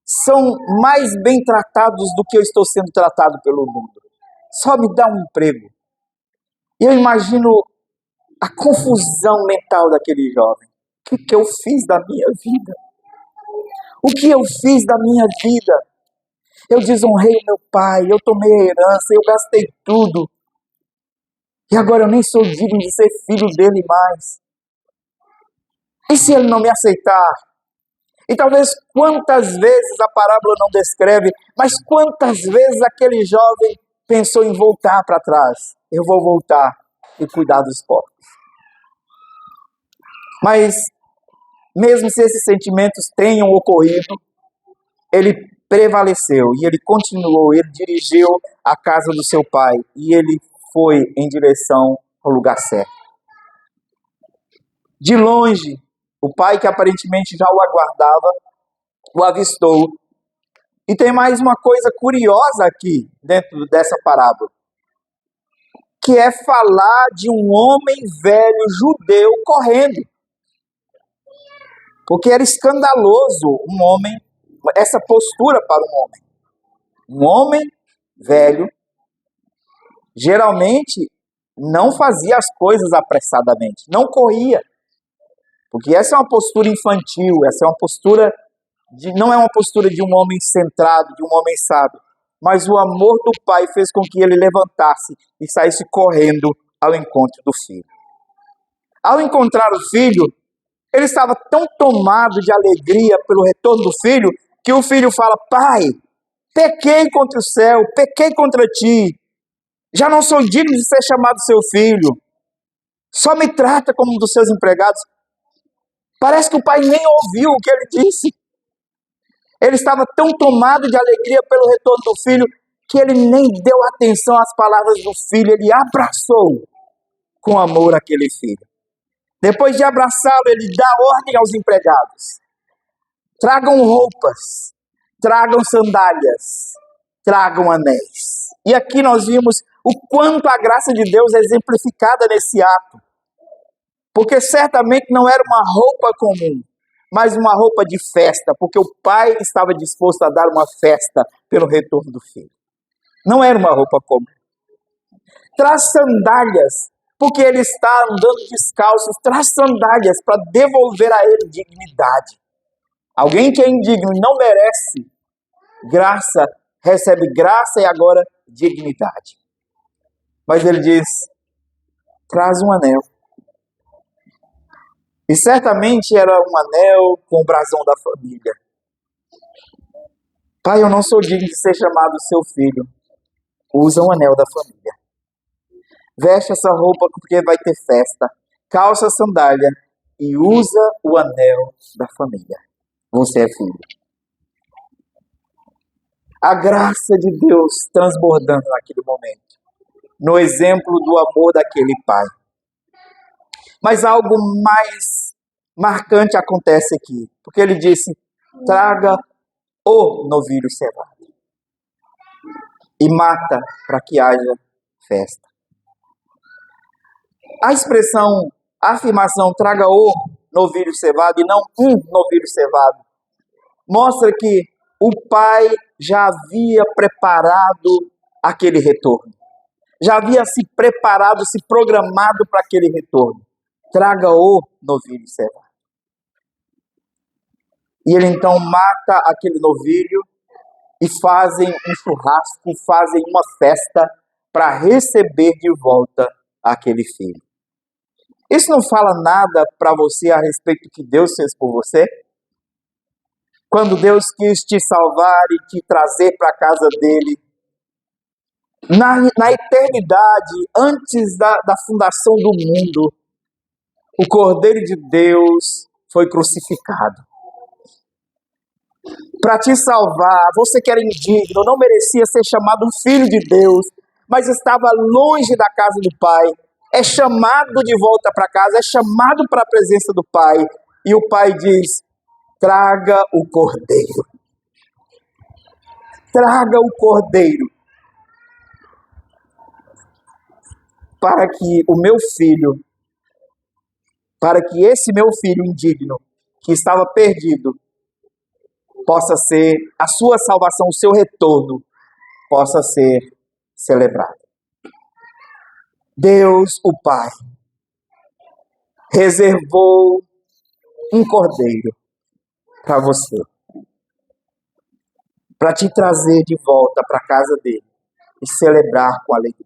são mais bem tratados do que eu estou sendo tratado pelo mundo. Só me dá um emprego. E eu imagino a confusão mental daquele jovem. O que eu fiz da minha vida? O que eu fiz da minha vida? Eu desonrei o meu pai, eu tomei a herança, eu gastei tudo. E agora eu nem sou digno de ser filho dele mais. E se ele não me aceitar? E talvez quantas vezes a parábola não descreve, mas quantas vezes aquele jovem pensou em voltar para trás. Eu vou voltar e cuidar dos pobres. Mas, mesmo se esses sentimentos tenham ocorrido, ele prevaleceu e ele continuou, ele dirigiu a casa do seu pai e ele foi em direção ao lugar certo. De longe, o pai, que aparentemente já o aguardava, o avistou. E tem mais uma coisa curiosa aqui dentro dessa parábola, que é falar de um homem velho judeu correndo. Porque era escandaloso um homem, essa postura para um homem. Um homem velho, geralmente, não fazia as coisas apressadamente, não corria. Porque essa é uma postura infantil, essa é uma postura, não é uma postura de um homem centrado, de um homem sábio. Mas o amor do pai fez com que ele levantasse e saísse correndo ao encontro do filho. Ao encontrar o filho, ele estava tão tomado de alegria pelo retorno do filho, que o filho fala: Pai, pequei contra o céu, pequei contra ti, já não sou digno de ser chamado seu filho, só me trata como um dos seus empregados. Parece que o pai nem ouviu o que ele disse. Ele estava tão tomado de alegria pelo retorno do filho, que ele nem deu atenção às palavras do filho, ele abraçou com amor aquele filho. Depois de abraçá-lo, ele dá ordem aos empregados: tragam roupas, tragam sandálias, tragam anéis. E aqui nós vimos o quanto a graça de Deus é exemplificada nesse ato. Porque certamente não era uma roupa comum, mas uma roupa de festa, porque o pai estava disposto a dar uma festa pelo retorno do filho. Não era uma roupa comum. Traz sandálias, porque ele está andando descalço. Traz sandálias para devolver a ele dignidade. Alguém que é indigno e não merece graça, recebe graça e agora dignidade. Mas ele diz: traz um anel. E certamente era um anel com o brasão da família. Pai, eu não sou digno de ser chamado seu filho. Usa um anel da família. Veste essa roupa porque vai ter festa. Calça a sandália e usa o anel da família. Você é filho. A graça de Deus transbordando naquele momento. No exemplo do amor daquele pai. Mas algo mais marcante acontece aqui, porque ele disse: traga o novilho cevado e mata para que haja festa. A expressão, a afirmação traga o novilho cevado e não um novilho cevado, mostra que o pai já havia preparado aquele retorno. Já havia se preparado, se programado para aquele retorno. Traga o novilho cevado. E ele então mata aquele novilho e fazem um churrasco, fazem uma festa para receber de volta aquele filho. Isso não fala nada para você a respeito do que Deus fez por você? Quando Deus quis te salvar e te trazer para a casa dele, na eternidade, antes da fundação do mundo, o Cordeiro de Deus foi crucificado. Para te salvar, você que era indigno, não merecia ser chamado filho de Deus, mas estava longe da casa do Pai, é chamado de volta para casa, é chamado para a presença do Pai, e o Pai diz: traga o Cordeiro. Traga o Cordeiro. Para que o meu filho, para que esse meu filho indigno, que estava perdido, possa ser, a sua salvação, o seu retorno, possa ser celebrado. Deus, o Pai, reservou um cordeiro para você, para te trazer de volta para a casa dele e celebrar com alegria.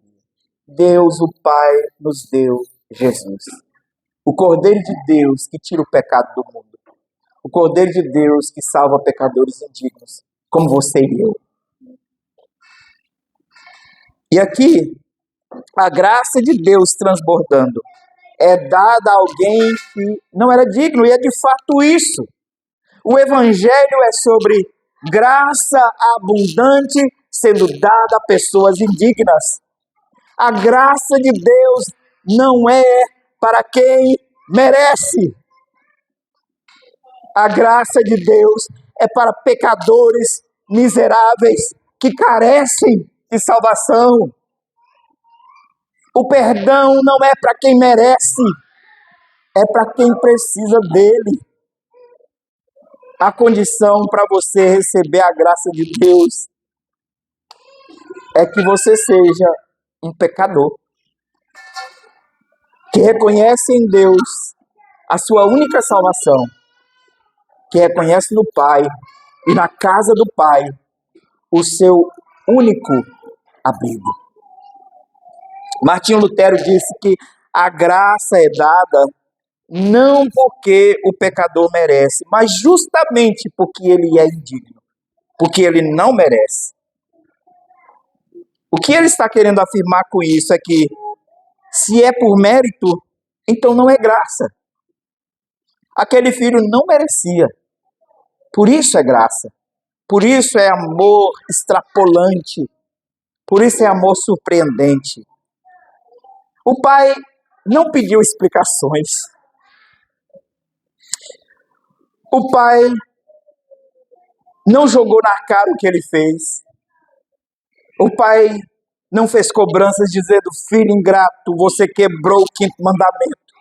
Deus, o Pai, nos deu Jesus, o Cordeiro de Deus que tira o pecado do mundo, o Cordeiro de Deus que salva pecadores indignos, como você e eu. E aqui, a graça de Deus transbordando é dada a alguém que não era digno, e é de fato isso. O Evangelho é sobre graça abundante sendo dada a pessoas indignas. A graça de Deus não é para quem merece. A graça de Deus é para pecadores miseráveis que carecem de salvação. O perdão não é para quem merece, é para quem precisa dele. A condição para você receber a graça de Deus é que você seja um pecador, que reconhece em Deus a sua única salvação, que reconhece no Pai e na casa do Pai o seu único abrigo. Martinho Lutero disse que a graça é dada não porque o pecador merece, mas justamente porque ele é indigno, porque ele não merece. O que ele está querendo afirmar com isso é que, se é por mérito, então não é graça. Aquele filho não merecia, por isso é graça, por isso é amor extrapolante, por isso é amor surpreendente. O pai não pediu explicações. O pai não jogou na cara o que ele fez. O pai não fez cobranças dizendo: filho ingrato, você quebrou o 5º mandamento.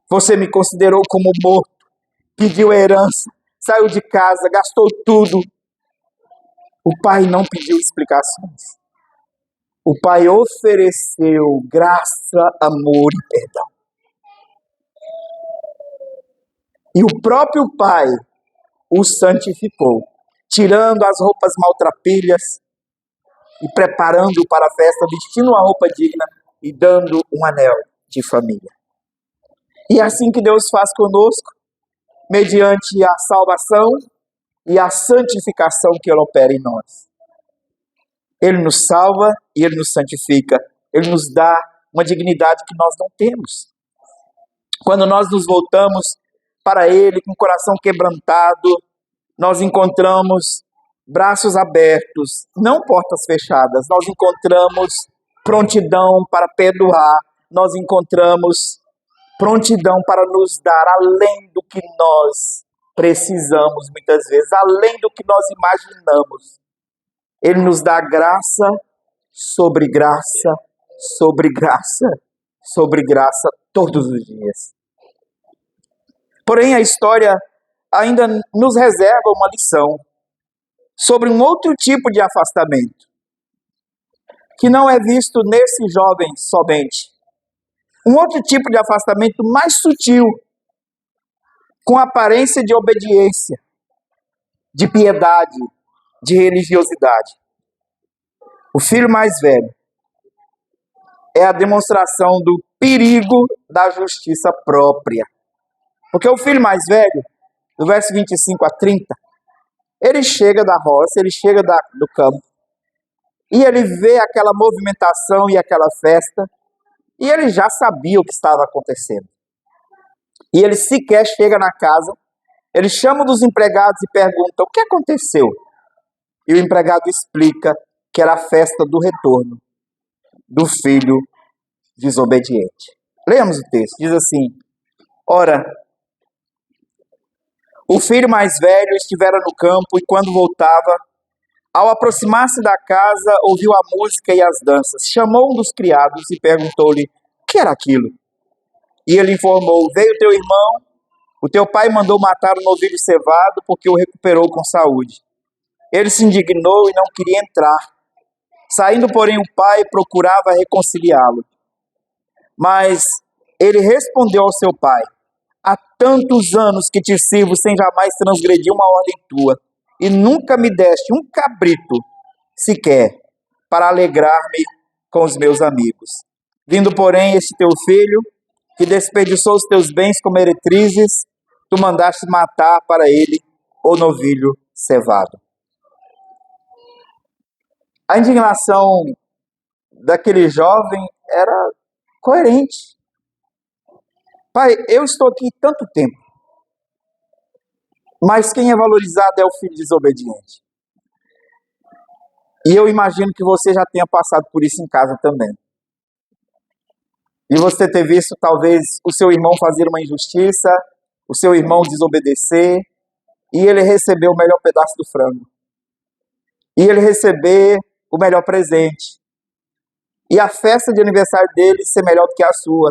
Você me considerou como morto, pediu herança, saiu de casa, gastou tudo. O pai não pediu explicações. O pai ofereceu graça, amor e perdão. E o próprio pai o santificou, tirando as roupas maltrapilhas e preparando-o para a festa, vestindo uma roupa digna e dando um anel de família. E é assim que Deus faz conosco, mediante a salvação e a santificação que Ele opera em nós. Ele nos salva e Ele nos santifica. Ele nos dá uma dignidade que nós não temos. Quando nós nos voltamos para Ele com o coração quebrantado, nós encontramos braços abertos, não portas fechadas. Nós encontramos prontidão para perdoar. Nós encontramos prontidão para nos dar além do que nós precisamos, muitas vezes, além do que nós imaginamos. Ele nos dá graça sobre graça, sobre graça, sobre graça todos os dias. Porém, a história ainda nos reserva uma lição sobre um outro tipo de afastamento, que não é visto nesse jovem somente. Um outro tipo de afastamento mais sutil, com aparência de obediência, de piedade, de religiosidade. O filho mais velho é a demonstração do perigo da justiça própria. Porque o filho mais velho, do verso 25 a 30, ele chega da roça, ele chega do campo, e ele vê aquela movimentação e aquela festa, e ele já sabia o que estava acontecendo. E ele sequer chega na casa, ele chama um dos empregados e pergunta: o que aconteceu? E o empregado explica que era a festa do retorno do filho desobediente. Leamos o texto, diz assim: ora, o filho mais velho estivera no campo e quando voltava, ao aproximar-se da casa, ouviu a música e as danças. Chamou um dos criados e perguntou-lhe: o que era aquilo? E ele informou: veio teu irmão, o teu pai mandou matar o novilho cevado porque o recuperou com saúde. Ele se indignou e não queria entrar. Saindo, porém, o pai procurava reconciliá-lo. Mas ele respondeu ao seu pai: há tantos anos que te sirvo sem jamais transgredir uma ordem tua, e nunca me deste um cabrito sequer para alegrar-me com os meus amigos. Vindo, porém, este teu filho, que desperdiçou os teus bens como meretrizes, tu mandaste matar para ele o novilho cevado. A indignação daquele jovem era coerente. Pai, eu estou aqui tanto tempo, mas quem é valorizado é o filho desobediente. E eu imagino que você já tenha passado por isso em casa também. E você ter visto talvez o seu irmão fazer uma injustiça, o seu irmão desobedecer, e ele receber o melhor pedaço do frango. E ele receber o melhor presente. E a festa de aniversário dele ser melhor do que a sua.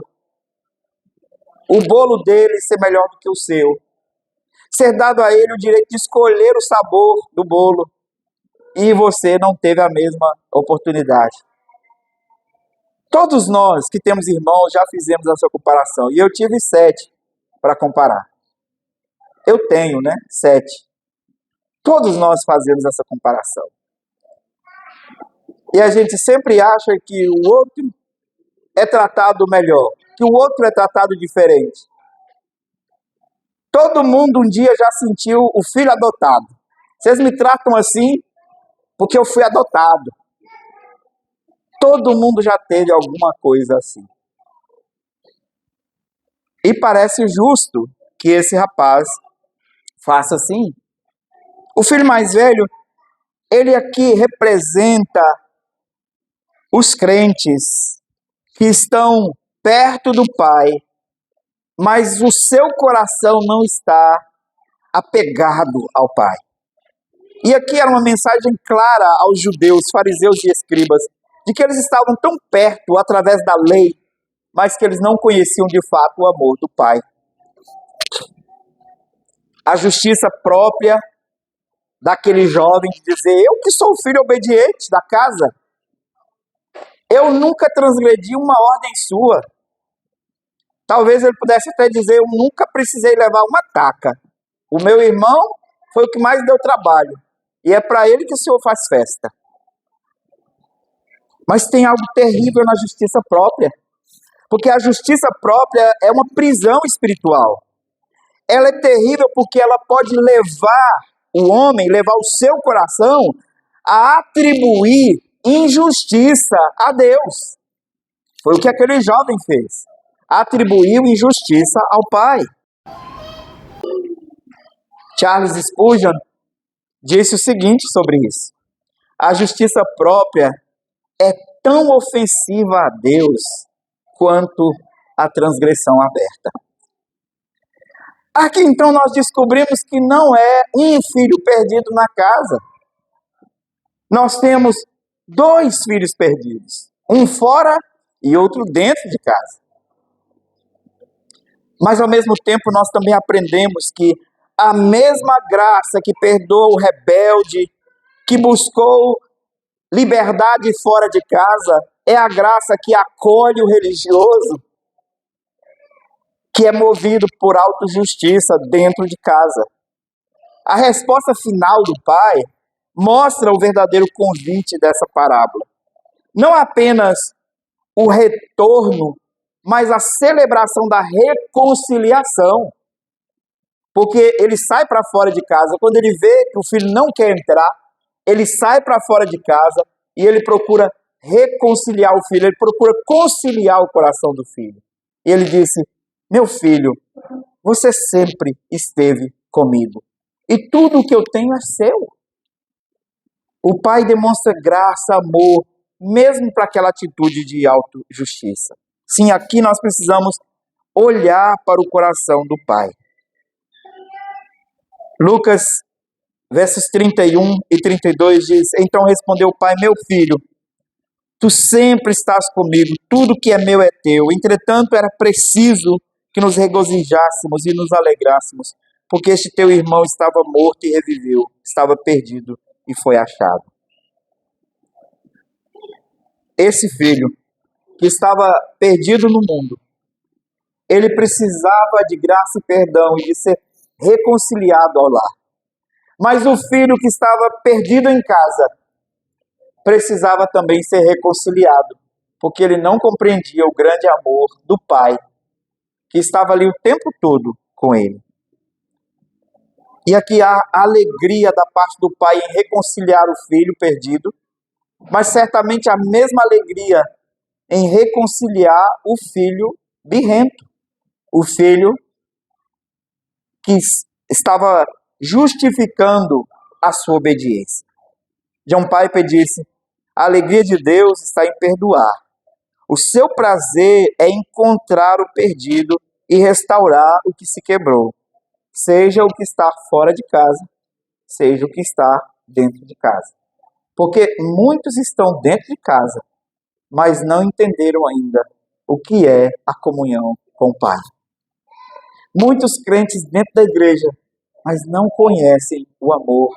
O bolo dele ser melhor do que o seu. Ser dado a ele o direito de escolher o sabor do bolo. E você não teve a mesma oportunidade. Todos nós que temos irmãos já fizemos essa comparação. E eu tive 7 para comparar. Eu tenho, 7. Todos nós fazemos essa comparação. E a gente sempre acha que o outro é tratado melhor, que o outro é tratado diferente. Todo mundo um dia já sentiu o filho adotado. Vocês me tratam assim porque eu fui adotado. Todo mundo já teve alguma coisa assim. E parece justo que esse rapaz faça assim. O filho mais velho, ele aqui representa os crentes que estão perto do Pai, mas o seu coração não está apegado ao Pai. E aqui era uma mensagem clara aos judeus, fariseus e escribas, de que eles estavam tão perto através da lei, mas que eles não conheciam de fato o amor do Pai. A justiça própria daquele jovem de dizer: eu que sou o filho obediente da casa, eu nunca transgredi uma ordem sua. Talvez ele pudesse até dizer: eu nunca precisei levar uma taca. O meu irmão foi o que mais deu trabalho. E é para ele que o Senhor faz festa. Mas tem algo terrível na justiça própria. Porque a justiça própria é uma prisão espiritual. Ela é terrível porque ela pode levar o homem, levar o seu coração a atribuir injustiça a Deus. Foi o que aquele jovem fez. Atribuiu injustiça ao Pai. Charles Spurgeon disse o seguinte sobre isso: a justiça própria é tão ofensiva a Deus quanto a transgressão aberta. Aqui então nós descobrimos que não é um filho perdido na casa. Nós temos dois filhos perdidos, um fora e outro dentro de casa. Mas ao mesmo tempo nós também aprendemos que a mesma graça que perdoa o rebelde, que buscou liberdade fora de casa, é a graça que acolhe o religioso, que é movido por autojustiça dentro de casa. A resposta final do Pai mostra o verdadeiro convite dessa parábola. Não apenas o retorno, mas a celebração da reconciliação. Porque ele sai para fora de casa, quando ele vê que o filho não quer entrar, ele sai para fora de casa e ele procura reconciliar o filho, ele procura conciliar o coração do filho. E ele disse: meu filho, você sempre esteve comigo e tudo o que eu tenho é seu. O pai demonstra graça, amor, mesmo para aquela atitude de autojustiça. Sim, aqui nós precisamos olhar para o coração do pai. Lucas, versos 31 e 32 diz: então respondeu o pai: meu filho, tu sempre estás comigo, tudo que é meu é teu. Entretanto, era preciso que nos regozijássemos e nos alegrássemos, porque este teu irmão estava morto e reviveu, estava perdido e foi achado. Esse filho, que estava perdido no mundo, ele precisava de graça e perdão e de ser reconciliado ao lar. Mas o filho que estava perdido em casa precisava também ser reconciliado, porque ele não compreendia o grande amor do pai, que estava ali o tempo todo com ele. E aqui há a alegria da parte do pai em reconciliar o filho perdido, mas certamente a mesma alegria em reconciliar o filho birrento, o filho que estava justificando a sua obediência. John Piper disse: a alegria de Deus está em perdoar. O seu prazer é encontrar o perdido e restaurar o que se quebrou, seja o que está fora de casa, seja o que está dentro de casa. Porque muitos estão dentro de casa, mas não entenderam ainda o que é a comunhão com o Pai. Muitos crentes dentro da igreja, mas não conhecem o amor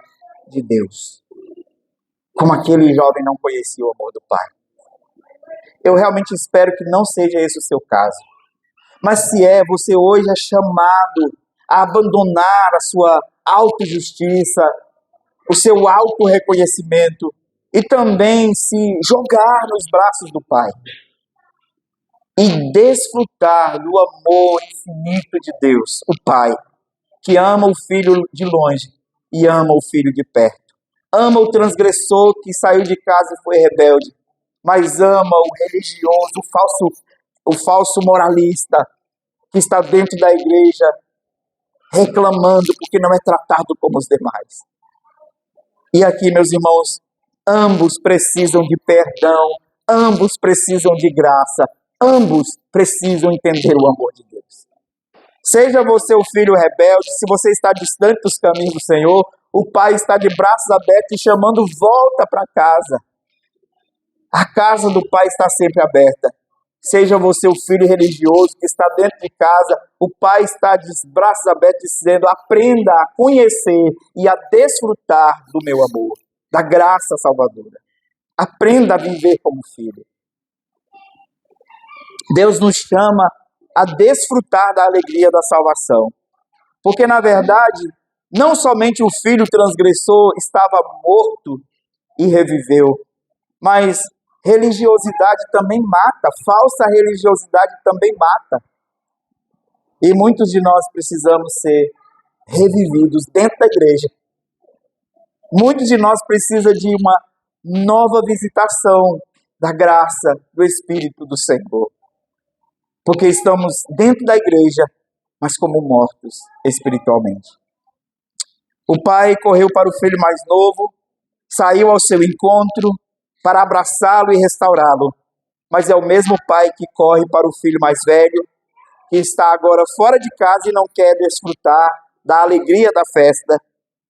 de Deus, como aquele jovem não conhecia o amor do Pai. Eu realmente espero que não seja esse o seu caso. Mas se é, você hoje é chamado a abandonar a sua autojustiça, o seu autorreconhecimento e também se jogar nos braços do Pai e desfrutar do amor infinito de Deus, o Pai, que ama o filho de longe e ama o filho de perto. Ama o transgressor que saiu de casa e foi rebelde, mas ama o religioso, o falso moralista que está dentro da igreja reclamando porque não é tratado como os demais. E aqui, meus irmãos, ambos precisam de perdão, ambos precisam de graça, ambos precisam entender o amor de Deus. Seja você o filho rebelde, se você está distante dos caminhos do Senhor, o Pai está de braços abertos e chamando: volta para casa. A casa do Pai está sempre aberta. Seja você o filho religioso que está dentro de casa, o Pai está de braços abertos dizendo: aprenda a conhecer e a desfrutar do meu amor, da graça salvadora. Aprenda a viver como filho. Deus nos chama a desfrutar da alegria da salvação. Porque, na verdade, não somente o filho transgressor estava morto e reviveu, mas religiosidade também mata, falsa religiosidade também mata. E muitos de nós precisamos ser revividos dentro da igreja. Muitos de nós precisam de uma nova visitação da graça do Espírito do Senhor. Porque estamos dentro da igreja, mas como mortos espiritualmente. O pai correu para o filho mais novo, saiu ao seu encontro para abraçá-lo e restaurá-lo. mas é o mesmo pai que corre para o filho mais velho, que está agora fora de casa e não quer desfrutar da alegria da festa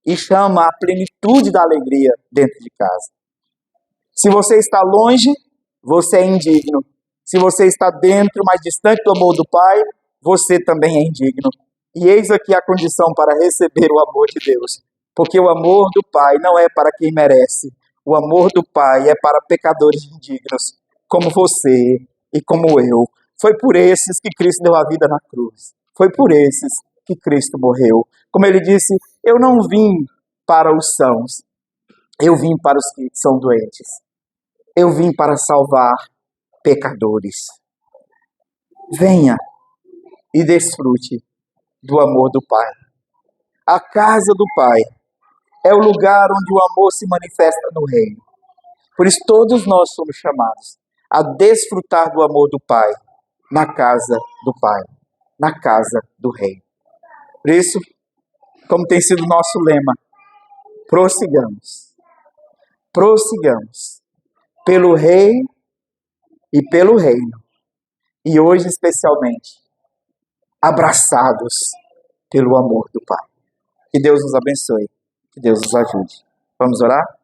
e chama a plenitude da alegria dentro de casa. Se você está longe, você é indigno. Se você está dentro, mais distante do amor do Pai, você também é indigno. E eis aqui a condição para receber o amor de Deus. Porque o amor do Pai não é para quem merece. O amor do Pai é para pecadores indignos, como você e como eu. Foi por esses que Cristo deu a vida na cruz. Foi por esses que Cristo morreu. Como ele disse, eu não vim para os sãos, eu vim para os que são doentes. Eu vim para salvar pecadores. Venha e desfrute do amor do Pai. A casa do Pai é o lugar onde o amor se manifesta no reino. Por isso todos nós somos chamados a desfrutar do amor do Pai na casa do Pai, na casa do Rei. Por isso, como tem sido o nosso lema, prossigamos pelo Rei e pelo Reino. E hoje, especialmente, abraçados pelo amor do Pai. Que Deus nos abençoe, que Deus nos ajude. Vamos orar?